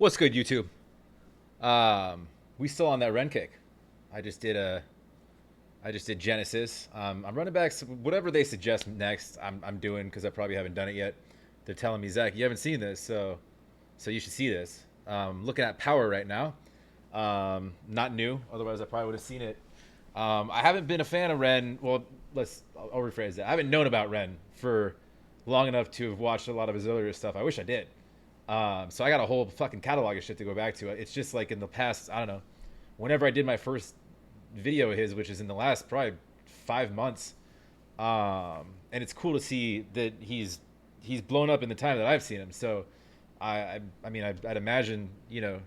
What's good, YouTube? We still on that Ren kick. I just did a, I just did Genesis. I'm running back whatever they suggest next. I'm doing because I probably haven't done it yet. They're telling me, Zach, you haven't seen this, so you should see this. Looking at Power right now. Not new, otherwise I probably would have seen it. I haven't been a fan of Ren. Well, I'll rephrase that. I haven't known about Ren for long enough to have watched a lot of his earlier stuff. I wish I did. So I got a whole fucking catalog of shit to go back to. It's just like in the past, I don't know, whenever I did my first video of his, which is in the last probably 5 months, and it's cool to see that he's blown up in the time that I've seen him. So I mean, I'd imagine, you know,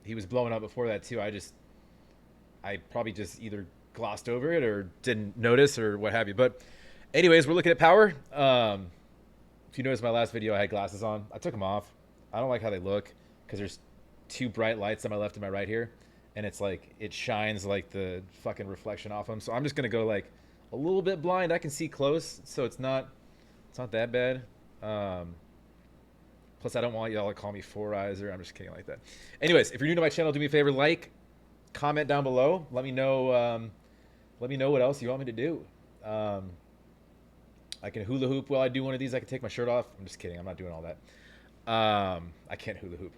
he was blowing up before that too. I probably just either glossed over it or didn't notice or what have you. But anyways, we're looking at Power. If you noticed my last video, I had glasses on. I took them off. I don't like how they look because there's two bright lights on my left and my right here, and it's like it shines like the fucking reflection off them. So I'm just gonna go like a little bit blind. I can see close, so it's not that bad. Plus, I don't want y'all to call me Four Eyes, or I'm just kidding like that. Anyways, if you're new to my channel, do me a favor, like, comment down below. Let me know what else you want me to do. I can hula hoop while I do one of these. I can take my shirt off. I'm just kidding. I'm not doing all that. I can't hula hoop.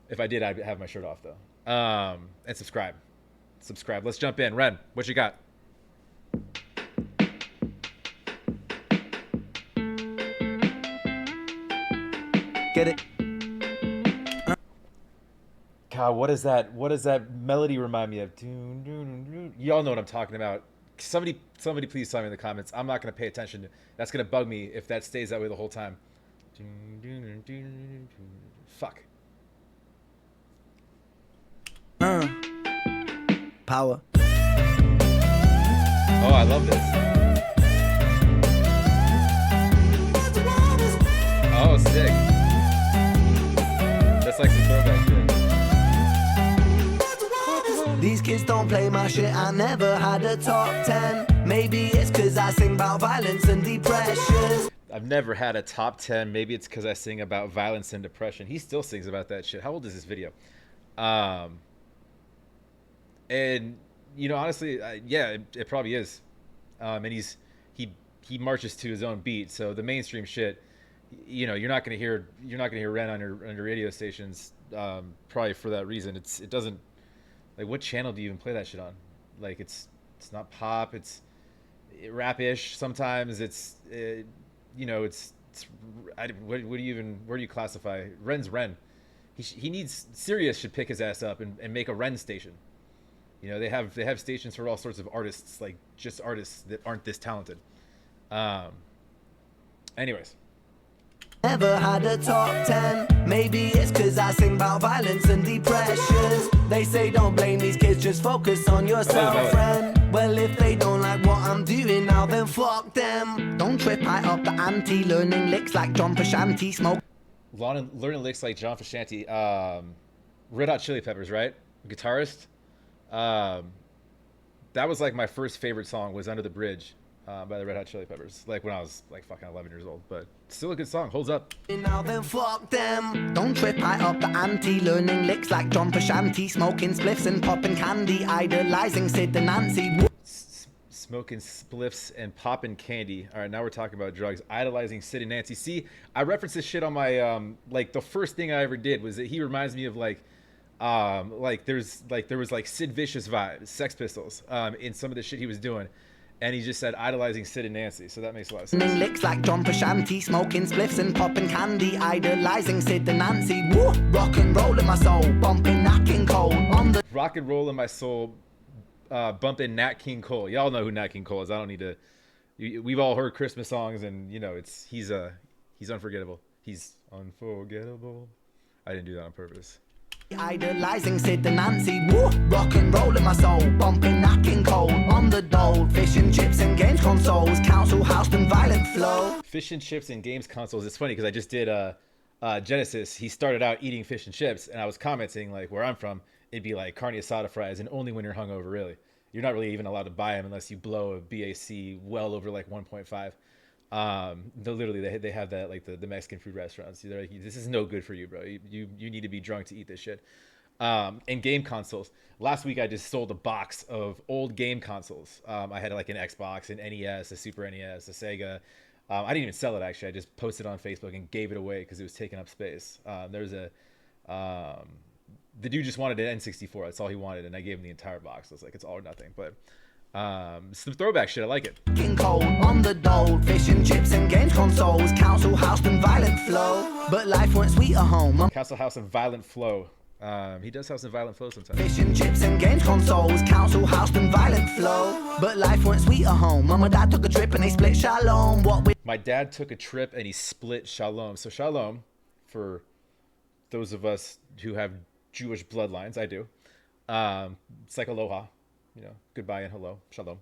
If I did, I'd have my shirt off though. And subscribe. Let's jump in. Ren, what you got? Get it? God, what is that? What does that melody remind me of? Y'all know what I'm talking about. Somebody please tell me in the comments. I'm not going to pay attention. That's going to bug me if that stays that way the whole time. Fuck. Power. Oh, I love this. Oh, sick. That's like some throwback shit. These kids don't play my shit. I never had a top 10. Maybe it's cause I sing about violence and depression. I've never had a top 10. Maybe it's because I sing about violence and depression. He still sings about that shit. How old is this video? And you know, honestly, yeah, it probably is. And he marches to his own beat. So the mainstream shit, you know, you're not gonna hear Ren on your radio stations. Probably for that reason. It doesn't, like, what channel do you even play that shit on? Like, it's not pop. It's rap-ish sometimes. You know, where do you classify? Ren's Ren. He needs, Sirius should pick his ass up and make a Ren station. You know, they have stations for all sorts of artists, like just artists that aren't this talented. Anyways. Never had a top 10. Maybe it's cause I sing about violence and depression. They say don't blame these kids, just focus on yourself, friend. Well, if they don't like what I'm doing now, then fuck them. Don't trip high up the ante, learning licks like John Frusciante, smoke. Learning licks like John Frusciante. Red Hot Chili Peppers, right? Guitarist. That was like my first favorite song was Under the Bridge. By the Red Hot Chili Peppers, like when I was like fucking 11 years old, but still a good song, holds up. Now then fuck them. Don't trip high up the ante, learning licks like John Frusciante, smoking spliffs and popping candy, idolizing Sid and Nancy. Smoking spliffs and popping candy. All right, now we're talking about drugs. Idolizing Sid and Nancy. See, I referenced this shit on my like the first thing I ever did was that he reminds me of like there was like Sid Vicious vibes, Sex Pistols, in some of the shit he was doing. And he just said idolizing Sid and Nancy, so that makes a lot of sense. Licks like John Frusciante, smoking spliffs and popping candy, idolizing Sid and Nancy. Woo! Rock and roll in my soul, bumping Nat King Cole on the. Rock and roll in my soul, bumping Nat King Cole. Y'all know who Nat King Cole is. I don't need to. We've all heard Christmas songs, and you know he's unforgettable. He's unforgettable. I didn't do that on purpose. Idolizing Sid and Nancy, woo! Rock and roll in my soul, bumping Nat King Cole on the dole. Fish and chips and games consoles, council house and violent flow. Fish and chips and games consoles. It's funny because I just did Genesis. He started out eating fish and chips, and I was commenting like where I'm from, it'd be like carne asada fries, and only when you're hungover. Really, you're not really even allowed to buy them unless you blow a BAC well over like 1.5. Literally they have that like the Mexican food restaurants. They're like, this is no good for you, bro. You need to be drunk to eat this shit. And game consoles. Last week I just sold a box of old game consoles. I had like an Xbox, an NES, a Super NES, a Sega. I didn't even sell it actually. I just posted on Facebook and gave it away because it was taking up space. The dude just wanted an N64. That's all he wanted, and I gave him the entire box. I was like, it's all or nothing. But some throwback shit. I like it. King Cold on the dole, fish and chips and games consoles, council house and violent flow. But life went sweet at home. Council house and violent flow. He does have some violent flow sometimes. Fish and chips and games consoles, council house and violent flow. But life went sweet at home. Mom and dad took a trip and they split shalom. My dad took a trip and he split shalom. So shalom, for those of us who have Jewish bloodlines, I do. It's like aloha, goodbye and hello, shalom.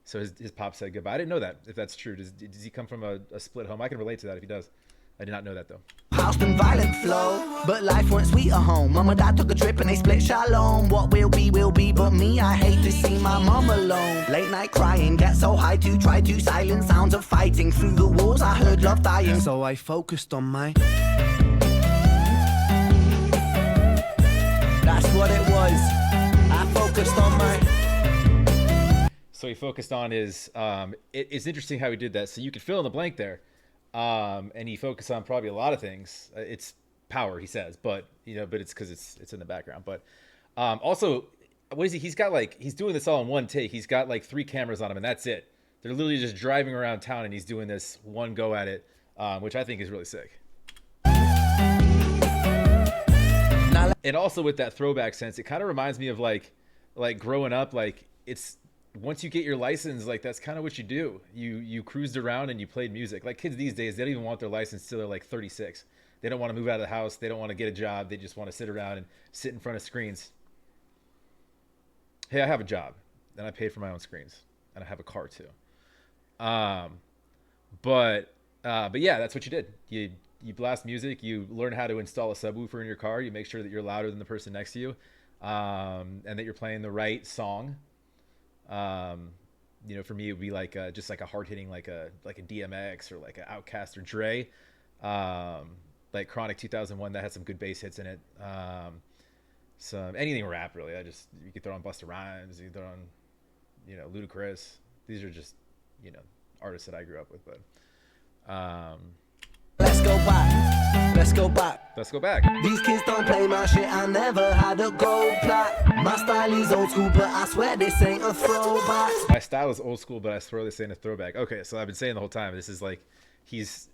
So his pop said goodbye. I didn't know that, if that's true. Does he come from a split home? I can relate to that if he does. I did not know that though. House and violent flow, but life went sweet at home. Mom and dad took a trip and they split shalom. What will be, but me, I hate to see my mom alone. Late night crying, get so high to try to silence sounds of fighting. Through the walls I heard love dying, so I focused on my... That's what it was. I focused on my... So he focused on his... it's interesting how he did that. So you could fill in the blank there. And he focused on probably a lot of things. It's power, he says, but it's because it's in the background. But also, what is he? He's doing this all in one take. He's got like 3 cameras on him, and that's it. They're literally just driving around town, and he's doing this one go at it, which I think is really sick. And also with that throwback sense, it kind of reminds me of like growing up. Like it's once you get your license, like that's kind of what you do. You cruised around and you played music. Like kids these days, they don't even want their license till they're like 36. They don't want to move out of the house. They don't want to get a job. They just want to sit around and sit in front of screens. Hey, I have a job and I paid for my own screens and I have a car too. But yeah, that's what you did. You blast music. You learn how to install a subwoofer in your car. You make sure that you're louder than the person next to you, and that you're playing the right song. For me, it would be like just like a hard hitting, like a DMX or like an Outkast or Dre, like Chronic 2001 that had some good bass hits in it. Some anything rap really. You could throw on Busta Rhymes, you could throw on, Ludacris. These are just, artists that I grew up with. But let's go back. Let's go back. Let's go back. These kids don't play my shit. I never had a gold plaque. My style is old school, but I swear this ain't a throwback. My style is old school, but I swear this ain't a throwback. Okay, so I've been saying the whole time, this is like,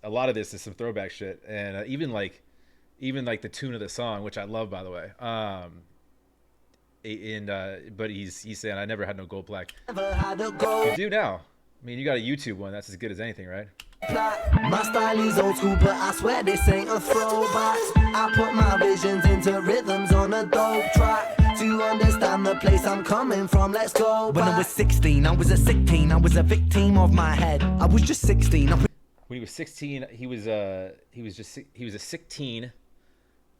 a lot of this is some throwback shit, and even like the tune of the song, which I love, by the way. But he's saying I never had no gold plaque. Never had a gold. You do now. I mean, you got a YouTube one. That's as good as anything, right? My style is old school, but I swear this ain't a throwback. I put my visions into rhythms on a dope track. To understand the place I'm coming from, let's go back. When I was 16, I was a sick teen. I was a victim of my head. I was just 16. When he was 16, he was a sick teen.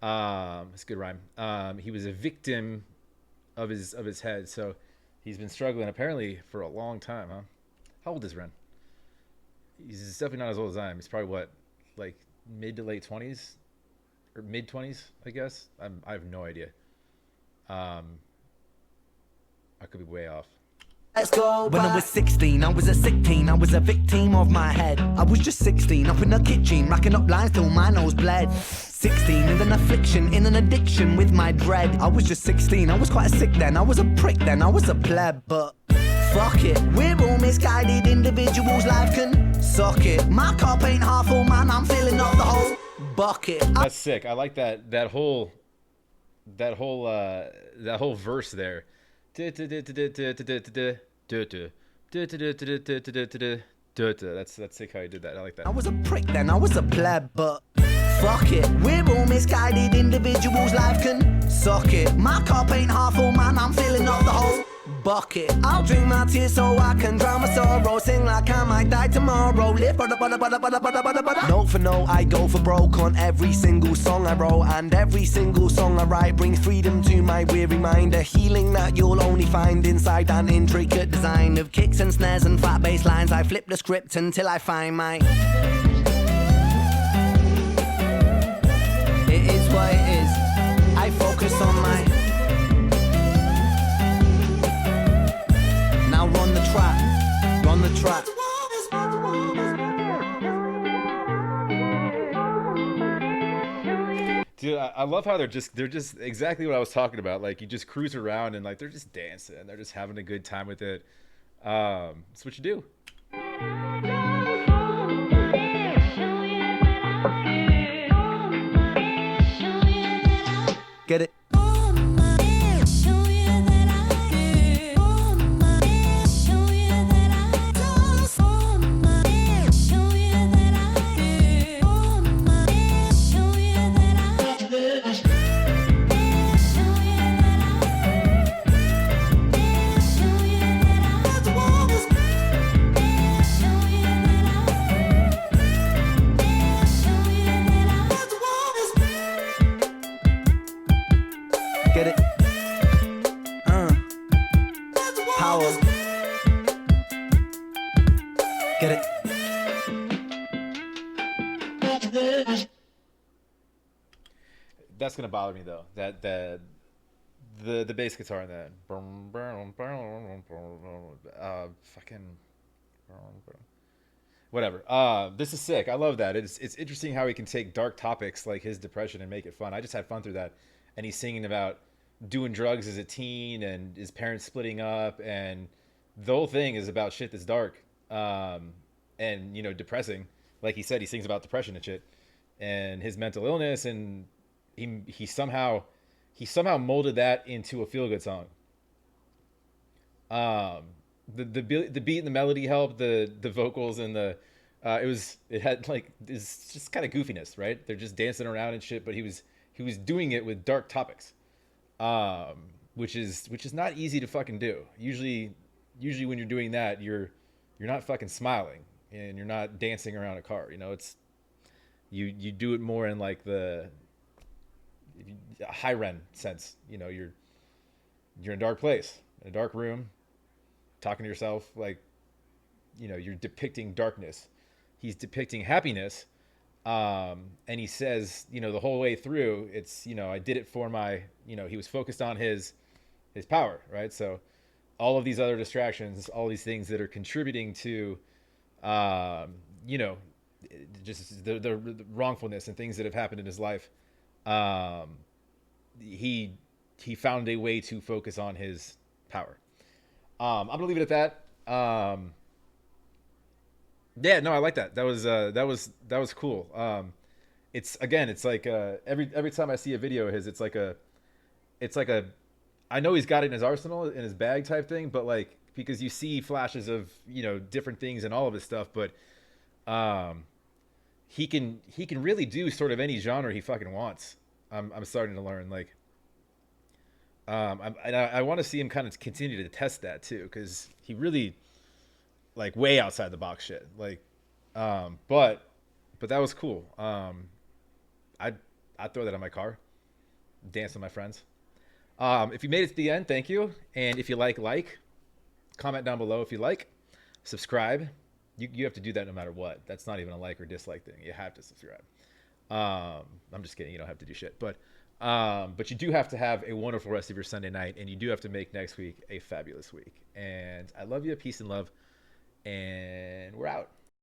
That's a good rhyme. He was a victim of his head. So he's been struggling apparently for a long time, huh? How old is Ren? He's definitely not as old as I am. He's probably what, like mid to late 20s or mid 20s, I guess. I have no idea. I could be way off. Let's go. When I was 16, I was a sick teen. I was a victim of my head. I was just 16, up in the kitchen, racking up lines till my nose bled. 16, in an affliction, in an addiction with my dread. I was just 16, I was quite sick then. I was a prick then, I was a pleb, but fuck it. We're all misguided individuals, life can suck it. My cup ain't half full, man, I'm filling up the whole bucket. That's sick. I like that whole verse there. That's sick how you did that. I like that. I was a prick then, I was a pleb, but fuck it. We're all misguided individuals, life can suck it. My cup ain't half full, man, I'm filling up the whole bucket. I'll drink my tears so I can drown my sorrow. Sing like I might die tomorrow. Live note for note, I go for broke on every single song I wrote. And every single song I write brings freedom to my weary mind. A healing that you'll only find inside an intricate design of kicks and snares and flat bass lines. I flip the script until I find my... It is what it is. I focus on my... Now run the track, run the track. Dude, I love how they're just exactly what I was talking about. Like, you just cruise around and like they're just dancing, they're just having a good time with it. That's what you do. Get it? Get it? Power. Get it? That's gonna bother me though. That the bass guitar in that. Fucking whatever. This is sick. I love that. It's interesting how he can take dark topics like his depression and make it fun. I just had fun through that. And he's singing about doing drugs as a teen and his parents splitting up, and the whole thing is about shit that's dark, and depressing. Like he said, he sings about depression and shit, and his mental illness, and he somehow molded that into a feel good song. The beat and the melody helped, the vocals and it had like it's just kind of goofiness, right? They're just dancing around and shit, but he was doing it with dark topics, which is not easy to fucking do. Usually when you're doing that, you're not fucking smiling and you're not dancing around a car. It's you do it more in like the high rent sense. You're in a dark place, in a dark room, talking to yourself. Like, you're depicting darkness. He's depicting happiness. And he says, the whole way through, it's, I did it for my, he was focused on his power, right? So all of these other distractions, all these things that are contributing to, just the wrongfulness and things that have happened in his life. He found a way to focus on his power. I'm going to leave it at that. Yeah, no, I like that. That was cool. It's like every time I see a video of his, it's like a I know he's got it in his arsenal, in his bag type thing, but like, because you see flashes of, different things and all of his stuff, but he can really do sort of any genre he fucking wants. I'm starting to learn, like, I want to see him kind of continue to test that too, because he really, like, way outside the box shit, like, but that was cool. I'd throw that on my car, dance with my friends. If you made it to the end, thank you. And if you like, comment down below if you like, subscribe. You have to do that no matter what. That's not even a like or dislike thing. You have to subscribe. I'm just kidding. You don't have to do shit, but you do have to have a wonderful rest of your Sunday night, and you do have to make next week a fabulous week. And I love you. Peace and love. And we're out.